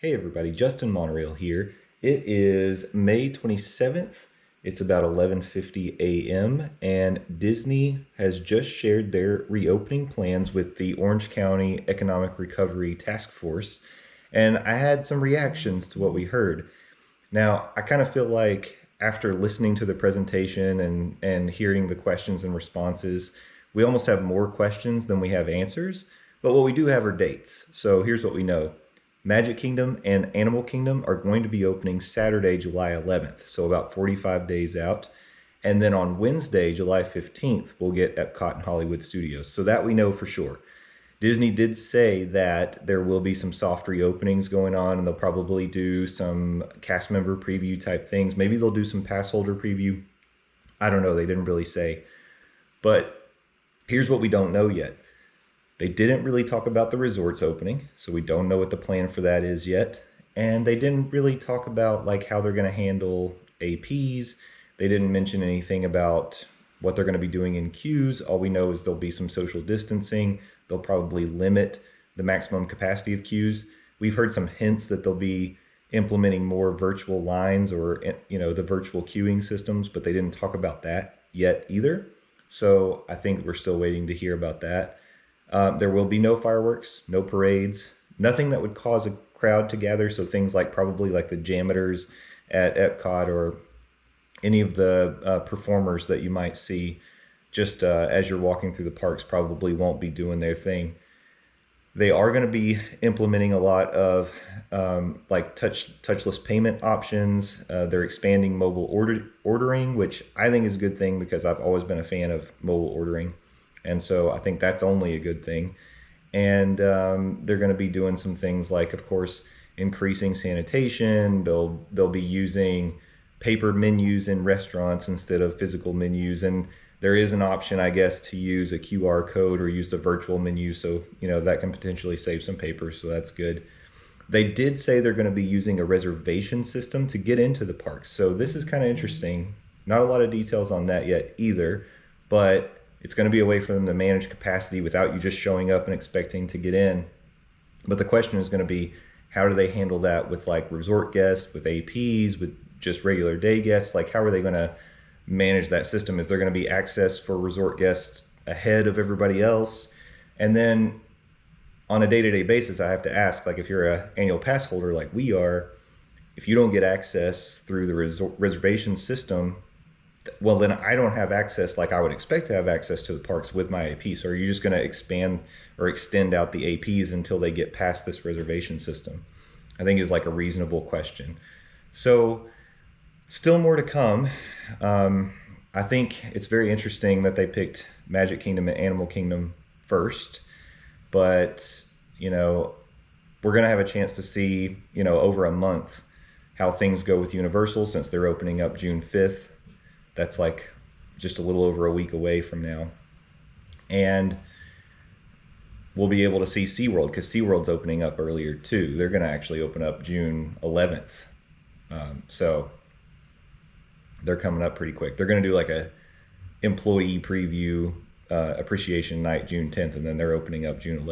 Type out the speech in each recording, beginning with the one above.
Hey everybody, Justin Monorail here. It is May 27th. It's about 11:50 a.m. and Disney has just shared their reopening plans with the Orange County Economic Recovery Task Force. And I had some reactions to what we heard. Now, I kind of feel like after listening to the presentation and hearing the questions and responses, we almost have more questions than we have answers. But what we do have are dates. So here's what we know. Magic Kingdom and Animal Kingdom are going to be opening Saturday, July 11th, so about 45 days out. And then on Wednesday, July 15th, we'll get Epcot and Hollywood Studios. So that we know for sure. Disney did say that there will be some soft reopenings going on, and they'll probably do some cast member preview type things. Maybe they'll do some pass holder preview. I don't know. They didn't really say. But here's what we don't know yet. They didn't really talk about the resorts opening, so we don't know what the plan for that is yet. And they didn't really talk about like how they're going to handle APs. They didn't mention anything about what they're going to be doing in queues. All we know is there'll be some social distancing. They'll probably limit the maximum capacity of queues. We've heard some hints that they'll be implementing more virtual lines or the virtual queuing systems, but they didn't talk about that yet either. So I think we're still waiting to hear about that. There will be no fireworks, no parades, nothing that would cause a crowd to gather. So things like probably like the janitors at Epcot or any of the performers that you might see just as you're walking through the parks probably won't be doing their thing. They are going to be implementing a lot of like touchless payment options. They're expanding mobile ordering, which I think is a good thing because I've always been a fan of mobile ordering. And so I think that's only a good thing. And they're going to be doing some things like, of course, increasing sanitation. They'll be using paper menus in restaurants instead of physical menus. And there is an option, I guess, to use a QR code or use the virtual menu. So, that can potentially save some paper. So that's good. They did say they're going to be using a reservation system to get into the parks. So this is kind of interesting. Not a lot of details on that yet either, but it's going to be a way for them to manage capacity without you just showing up and expecting to get in. But the question is going to be, how do they handle that with like resort guests, with APs, with just regular day guests? Like, how are they going to manage that system? Is there going to be access for resort guests ahead of everybody else? And then on a day-to-day basis, I have to ask, like if you're an annual pass holder like we are, if you don't get access through the reservation system, well, then I don't have access like I would expect to have access to the parks with my AP. So are you just going to expand or extend out the APs until they get past this reservation system? I think is like a reasonable question. So still more to come. I think it's very interesting that they picked Magic Kingdom and Animal Kingdom first, but we're going to have a chance to see, over a month how things go with Universal since they're opening up June 5th. That's like just a little over a week away from now. And we'll be able to see SeaWorld because SeaWorld's opening up earlier too. They're going to actually open up June 11th. So they're coming up pretty quick. They're going to do like a employee preview appreciation night June 10th, and then they're opening up June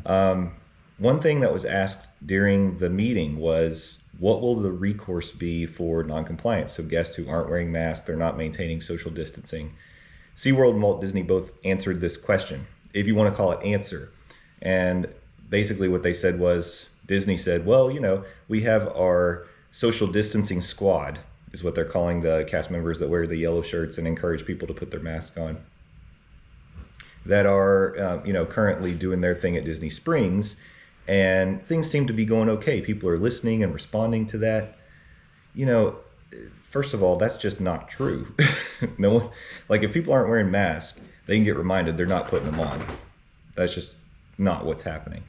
11th. One thing that was asked during the meeting was, what will the recourse be for noncompliance? So guests who aren't wearing masks, they're not maintaining social distancing. SeaWorld and Walt Disney both answered this question, if you want to call it answer. And basically what they said was, Disney said, well, we have our social distancing squad, is what they're calling the cast members that wear the yellow shirts and encourage people to put their mask on, that are, currently doing their thing at Disney Springs. And things seem to be going okay. People are listening and responding to that. First of all, that's just not true. No one, like if people aren't wearing masks, they can get reminded they're not putting them on. That's just not what's happening.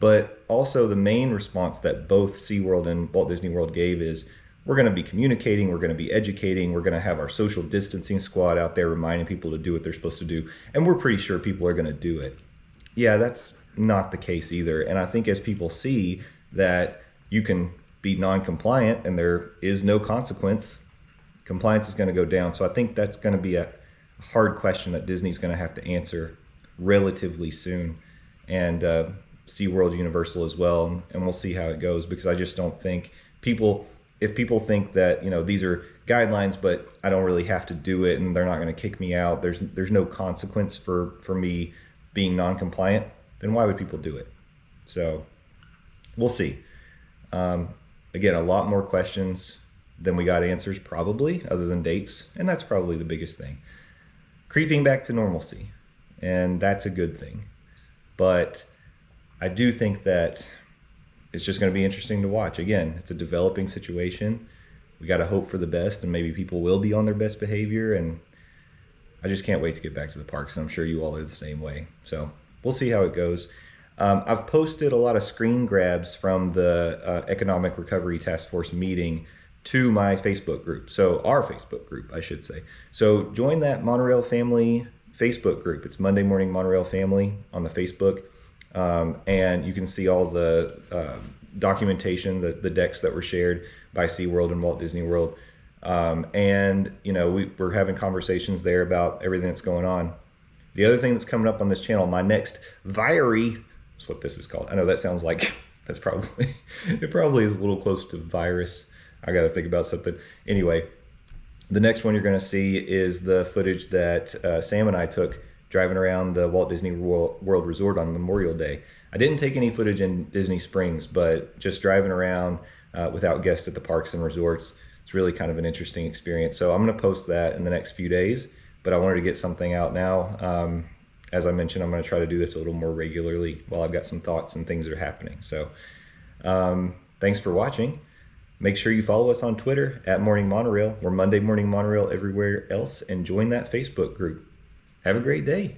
But also the main response that both SeaWorld and Walt Disney World gave is, we're going to be communicating, we're going to be educating, we're going to have our social distancing squad out there reminding people to do what they're supposed to do. And we're pretty sure people are going to do it. Yeah, that's not the case either. And I think as people see that you can be non-compliant and there is no consequence, compliance is going to go down. So I think that's going to be a hard question that Disney's going to have to answer relatively soon. And SeaWorld, Universal as well, and we'll see how it goes, because I just don't think if people think that, these are guidelines, but I don't really have to do it and they're not going to kick me out, there's no consequence for me being non-compliant, then why would people do it? So we'll see. Again, a lot more questions than we got answers, probably, other than dates, and that's probably the biggest thing. Creeping back to normalcy, and that's a good thing. But I do think that it's just going to be interesting to watch. Again, it's a developing situation. We got to hope for the best, and maybe people will be on their best behavior, and I just can't wait to get back to the parks, and I'm sure you all are the same way. So we'll see how it goes. I've posted a lot of screen grabs from the Economic Recovery Task Force meeting to my Facebook group. So our Facebook group, I should say. So join that Monorail Family Facebook group. It's Monday Morning Monorail Family on the Facebook. And you can see all the documentation, the decks that were shared by SeaWorld and Walt Disney World. And, we're having conversations there about everything that's going on. The other thing that's coming up on this channel, my next Viary, that's what this is called. I know that sounds like it probably is a little close to virus. I got to think about something. Anyway, the next one you're going to see is the footage that Sam and I took driving around the Walt Disney World Resort on Memorial Day. I didn't take any footage in Disney Springs, but just driving around without guests at the parks and resorts, it's really kind of an interesting experience. So I'm going to post that in the next few days, but I wanted to get something out now. As I mentioned, I'm going to try to do this a little more regularly while I've got some thoughts and things that are happening. So thanks for watching. Make sure you follow us on Twitter at Morning Monorail. We're Monday Morning Monorail everywhere else, and join that Facebook group. Have a great day.